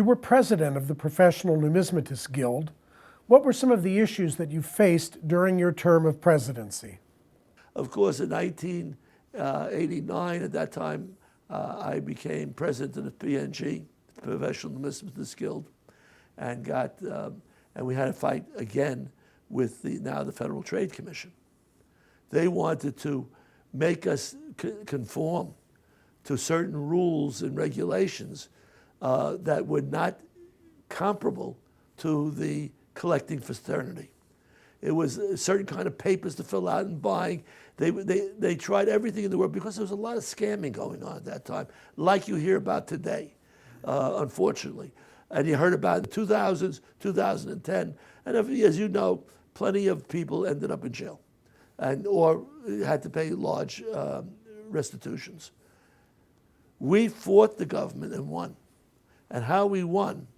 were president of the Professional Numismatists Guild. What were some of the issues that you faced during your term of presidency? Of course, in 1989, at that time, I became president of the PNG, the Professional Numismatists Guild, and we had a fight again with the Federal Trade Commission. They wanted to make us conform to certain rules and regulations that were not comparable to the collecting fraternity. It was a certain kind of papers to fill out and buying. They tried everything in the world because there was a lot of scamming going on at that time, like you hear about today, unfortunately. And you heard about in the 2000s, 2010, and as you know, plenty of people ended up in jail or had to pay large restitutions. We fought the government and won. And how we won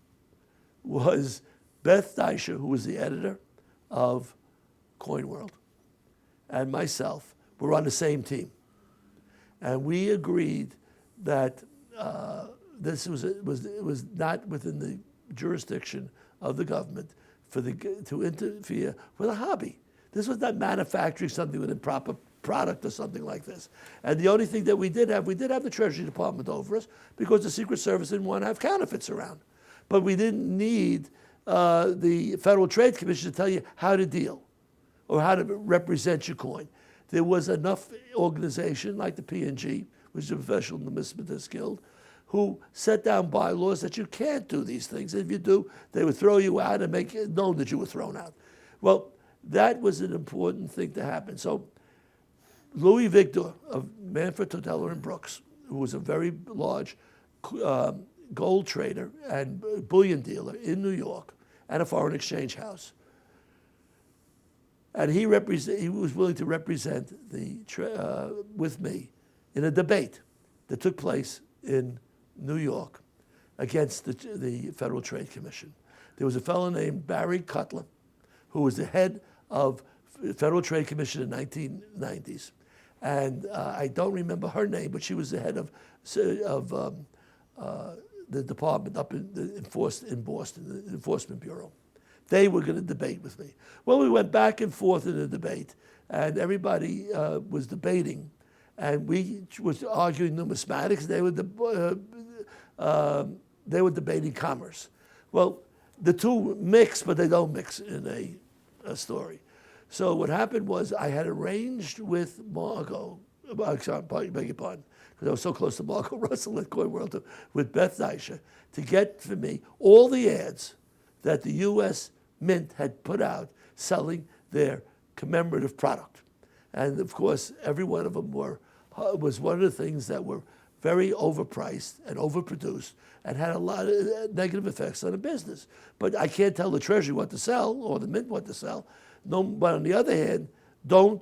was Beth Deisher, who was the editor of Coinweek, and myself were on the same team. And we agreed that this was not within the jurisdiction of the government to interfere with a hobby. This was not manufacturing something with improper product or something like this. And the only thing that we did have the Treasury Department over us because the Secret Service didn't want to have counterfeits around. But we didn't need the Federal Trade Commission to tell you how to deal or how to represent your coin. There was enough organization like the PNG, which is the Professional Numismatists Guild, who set down bylaws that you can't do these things. And if you do, they would throw you out and make it known that you were thrown out. Well, that was an important thing to happen. So Louis Vigdor of Manfred, Todeller and Brooks, who was a very large gold trader and bullion dealer in New York and a foreign exchange house, and he was willing to represent with me in a debate that took place in New York against the Federal Trade Commission. There was a fellow named Barry Cutler, who was the head of the Federal Trade Commission in the 1990s. And I don't remember her name, but she was the head of the department up in Boston, the Enforcement Bureau. They were going to debate with me. Well, we went back and forth in the debate, and everybody was debating, and we was arguing numismatics. They were debating commerce. Well, the two mix, but they don't mix in a story. So what happened was I had arranged with Margot, sorry, beg your pardon, because I was so close to Margot Russell at Coinweek, with Beth Deisher, to get for me all the ads that the U.S. Mint had put out selling their commemorative product. And of course, every one of them was one of the things that were very overpriced and overproduced and had a lot of negative effects on the business. But I can't tell the Treasury what to sell or the Mint what to sell. No, but on the other hand, don't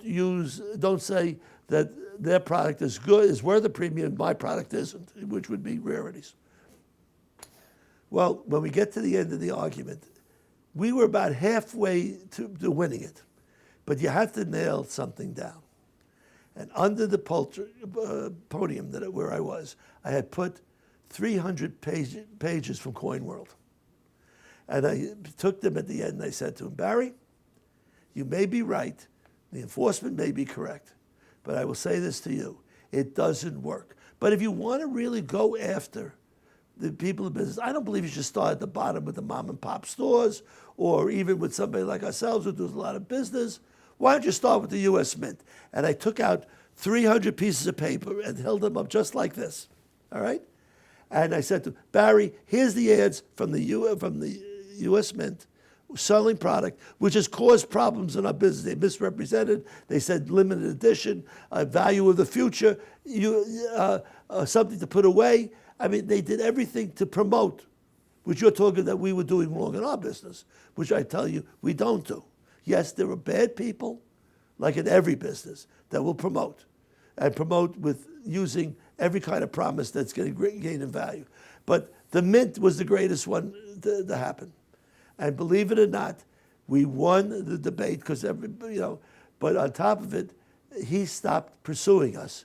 say that their product is good, is worth a premium, my product isn't, which would be rarities. Well, when we get to the end of the argument, we were about halfway to winning it, but you have to nail something down. And under the podium where I was, I had put 300 pages from Coinweek. And I took them at the end and I said to him, Barry, you may be right, the enforcement may be correct, but I will say this to you, it doesn't work. But if you want to really go after the people in business, I don't believe you should start at the bottom with the mom and pop stores or even with somebody like ourselves who does a lot of business. Why don't you start with the U.S. Mint? And I took out 300 pieces of paper and held them up just like this, all right? And I said to Barry, here's the ads from the U.S. Mint selling product, which has caused problems in our business. They misrepresented. They said limited edition, value of the future, something to put away. I mean, they did everything to promote, which you're talking that we were doing wrong in our business, which I tell you we don't do. Yes, there are bad people, like in every business, that will promote, and promote with using every kind of promise that's going to gain in value. But the Mint was the greatest one to happen. And believe it or not, we won the debate because but on top of it, he stopped pursuing us.